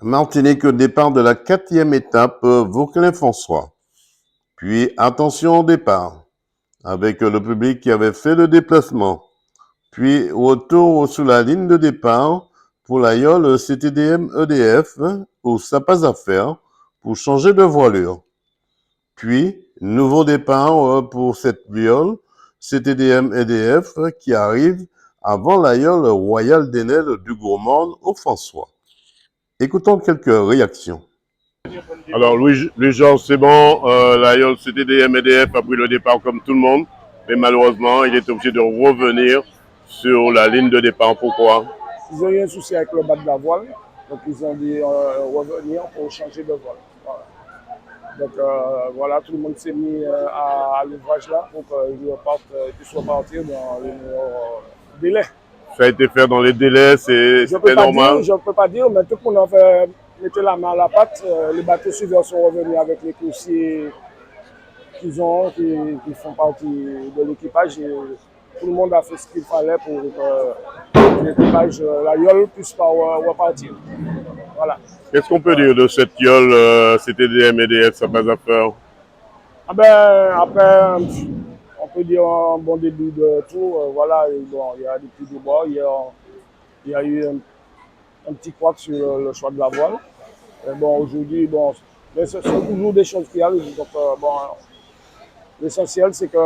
Martinique au départ de la 4e étape, Vauclin-François. Puis attention au départ, avec le public qui avait fait le déplacement. Puis retour sur la ligne de départ pour l'aïeul CTDM EDF, où ça pas à faire, pour changer de voilure. Puis, nouveau départ pour cette viole CTDM EDF qui arrive avant l'aïeul Royal d'Enel du Gourmand au François. Écoutons quelques réactions. Alors Louis-Georges, c'est bon, l'aïeul CTDM EDF a pris le départ comme tout le monde, mais malheureusement, il est obligé de revenir sur la ligne de départ. Pourquoi? Ils ont eu un souci avec le bas de la voile, donc ils ont dit revenir pour changer de voile. Voilà. Donc voilà, tout le monde s'est mis à l'ouvrage là pour qu'ils puissent repartir dans les meilleurs délais. Ça a été fait dans les délais, c'était normal? Je ne peux pas dire, mais tout le monde a fait mettre la main à la pâte. Les bateaux suiveurs sont revenus avec les coursiers qu'ils ont, qui font partie de l'équipage. Tout le monde a fait ce qu'il fallait pour que l'équipage, la yole, puisse pas repartir. Voilà. Qu'est-ce qu'on peut dire de cette yole CTDM EDF, ça passe à faire? Ah ben, après, on peut dire un bon début de tour. Voilà, bon, il y a des petits débats. Il y a eu un petit couac sur le choix de la voile. Et bon, aujourd'hui, bon, mais ce sont toujours des choses qui arrivent. Donc, bon, l'essentiel, c'est que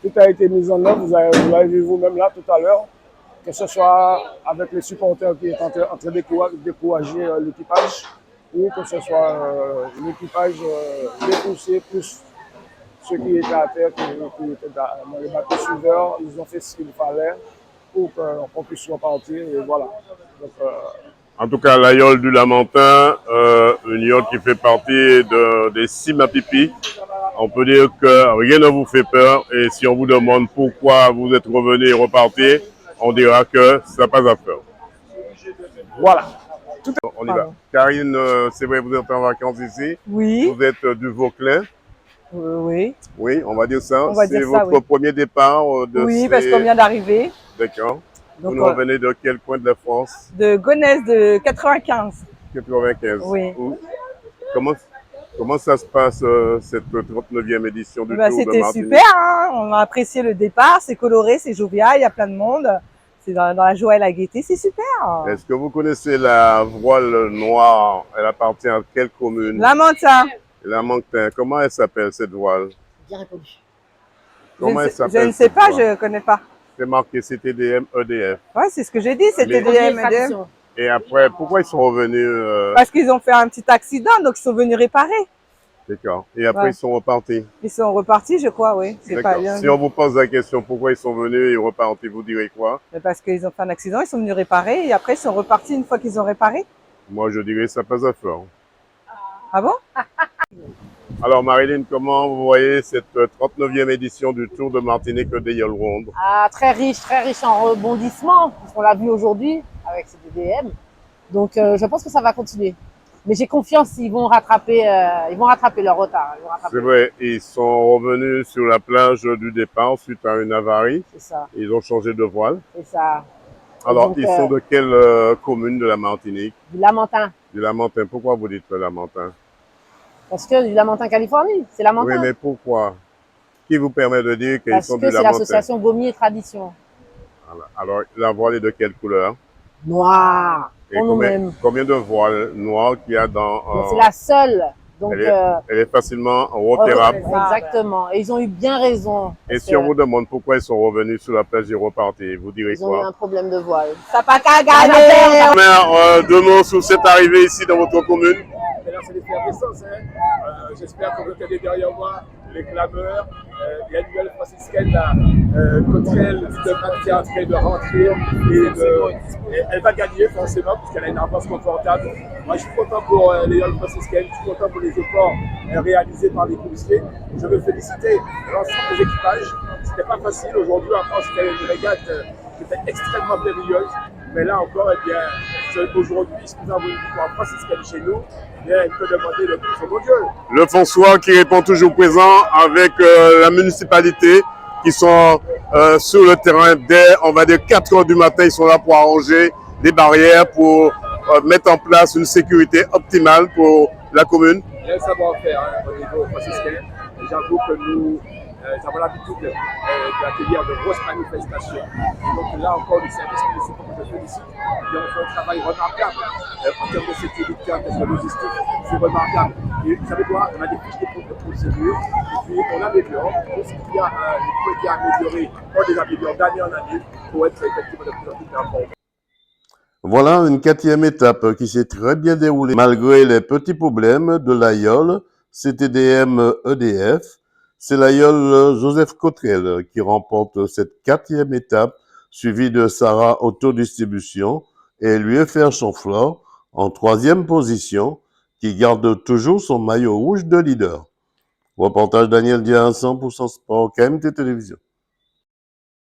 tout a été mis en œuvre. Vous l'avez vu vous-même là tout à l'heure, que ce soit avec les supporters qui sont en train de décourager l'équipage, ou que ce soit l'équipage dépoussé, plus ceux qui étaient à terre, qui étaient dans les bateaux suiveurs. Ils ont fait ce qu'il fallait pour qu'on puisse repartir. Et voilà. Donc, en tout cas, la yole du Lamentin, une yole qui fait partie des 6 Mapipi. On peut dire que rien ne vous fait peur, et si on vous demande pourquoi vous êtes revenu et reparti, on dira que ça passe à faire. Voilà. On y va. Karine, c'est vrai, vous êtes en vacances ici. Oui. Vous êtes du Vauclin. Oui. Oui, on va dire ça. C'est votre premier départ de Oui, parce qu'on vient d'arriver. D'accord. Vous nous revenez de quel coin de la France? De Gonesse, de 95. 95. Oui. Comment ça se passe, cette 39e édition du Tour de Martinique? C'était super, hein, on a apprécié le départ, c'est coloré, c'est jovial, il y a plein de monde. C'est dans la joie et la gaieté, c'est super. Est-ce que vous connaissez la voile noire? Elle appartient à quelle commune? Lamentin. Lamentin. Comment elle s'appelle, cette voile? Bien répondu. Comment elle s'appelle? Je ne sais pas, je ne connais pas. C'est marqué CTDM EDF. Oui, c'est ce que j'ai dit, CTDM EDF. Et après, pourquoi ils sont revenus Parce qu'ils ont fait un petit accident, donc ils sont venus réparer. D'accord. Et après, ils sont repartis? Ils sont repartis, je crois, oui. D'accord. Si on vous pose la question pourquoi ils sont venus et repartis, vous direz quoi? Parce qu'ils ont fait un accident, ils sont venus réparer, et après ils sont repartis une fois qu'ils ont réparé. Moi, je dirais ça passe à faire. Ah bon? Alors, Marilyn, comment vous voyez cette 39e édition du Tour de Martinique des Yoles Rondes? Très riche en rebondissements, puisqu'on l'a vu aujourd'hui avec CTDM. Donc, je pense que ça va continuer. Mais j'ai confiance, ils vont rattraper leur retard. C'est vrai, ils sont revenus sur la plage du départ suite à une avarie. C'est ça. Ils ont changé de voile. C'est ça. Alors, donc, ils sont de quelle commune de la Martinique? Du Lamentin. Du Lamentin. Pourquoi vous dites le Lamentin? Parce que du Lamentin, Californie, c'est Lamentin. Oui, mais pourquoi? Qui vous permet de dire qu'ils sont du Lamentin? Parce que c'est l'association Gommier et Tradition. Voilà. Alors, la voile est de quelle couleur? Noire. Et combien de voiles noires qu'il y a dans... C'est la seule. Donc, elle est facilement repérable. Exactement. Et ils ont eu bien raison. Et si on vous demande pourquoi ils sont revenus sur la plage et repartis, vous direz quoi? Ils ont eu un problème de voile. Ça n'a pas qu'à gagner. Mère, deux mots sur cette arrivée ici dans votre commune. Là, c'est l'effervescence. J'espère que vous regardez derrière moi les clameurs. Il y a une nouvelle franciscaine là, contre elle, qui est en train de rentrer. Et elle va gagner forcément, puisqu'elle a une avance confortable. Moi, je suis content pour les jeunes franciscaines, je suis content pour les efforts réalisés par les policiers. Je veux féliciter l'ensemble des équipages. C'était pas facile aujourd'hui. En France, c'était une régate qui était extrêmement périlleuse. Mais là encore, eh bien, aujourd'hui, si nous avons une victoire franciscaine chez nous, eh bien, il peut demander le plus au bon Dieu. Le François qui répond toujours présent avec la municipalité qui sont sur le terrain dès, on va dire, 4 heures du matin. Ils sont là pour arranger des barrières, pour mettre en place une sécurité optimale pour la commune. Il y a un savoir-faire au niveau franciscain. J'avoue que nous avons l'habitude d'accueillir de grosses manifestations. Et donc là encore, les services municipaux que je félicite, ils ont fait un travail remarquable en termes de sécurité, en termes de logistique. C'est remarquable. Et vous savez quoi, on a des fiches de procédure, et puis on améliore. Tout ce qui est amélioré, on les améliore d'année en année pour être effectivement de plus en plus performants. Voilà une 4e étape qui s'est très bien déroulée malgré les petits problèmes de l'aïeul CTDM EDF. C'est l'aïeul Joseph Cottrell qui remporte cette 4e étape, suivie de Sarah Autodistribution et l'UFR Chanfleur en 3e position, qui garde toujours son maillot rouge de leader. Reportage Daniel Dia, 100% Sport, KMT Télévision.